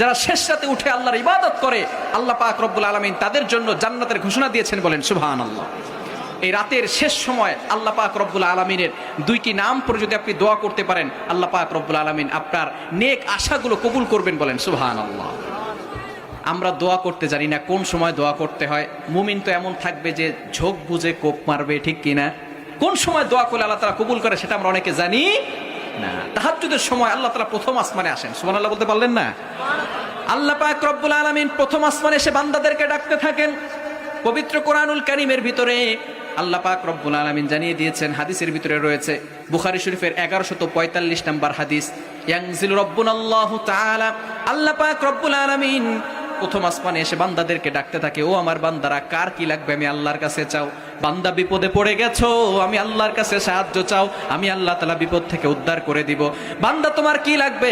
যারা শেষ রাতে উঠে আল্লাহর ইবাদত করে, আল্লাহ পাক রব্বুল আলামিন তাদের জন্য জান্নাতের ঘোষণা দিয়েছেন, বলেন সুবহানাল্লাহ। এই রাতের শেষ সময় আল্লাহ পাক রব্বুল আলামিনের দুইটি নাম পরে যদি আপনি দোয়া করতে পারেন, আল্লাহ পাক রব্বুল আলামিন আপনার নেক আশাগুলো কবুল করবেন, বলেন সুবহানাল্লাহ। আমরা দোয়া করতে জানি না কোন সময় দোয়া করতে হয়। মুমিন তো এমন থাকবে যে ঝোঁক বুঝে কোপ মারবে, ঠিক কিনা? কোন সময় দোয়া করলে আল্লাহ তাআলা কবুল করে সেটা আমরা অনেকে জানি না। তাহাজ্জুদের সময় আল্লাহ তাআলা প্রথম আসমানে আসেন, সুবহানাল্লাহ বলতে পারলেন না? আল্লাহ পাক রব্বুল আলামিন প্রথম আসমানে এসে বান্দাদেরকে ডাকতে থাকেন। পবিত্র কোরআনুল কারীমের ভিতরে আল্লাহ পাক রব্বুল আলামিন জানিয়ে দিয়েছেন, হাদিসের ভিতরে রয়েছে, বুখারী শরীফের 1145 নম্বর হাদিস, ইয়ানজিলু রাব্বুনাল্লাহু তাআলা, আল্লাহ পাক রব্বুল আলামিন প্রথম আসমানে এসে বান্দাদেরকে ডাকতে থাকে, ও আমার বান্দারা, কার কি লাগবে আমি আল্লাহর কাছে চাও। বান্দা বিপদে পড়ে গেছো, আমি আল্লাহর কাছে সাহায্য চাও, আমি আল্লাহ তাআলা বিপদ থেকে উদ্ধার করে দিব। বান্দা তোমার কি লাগবে?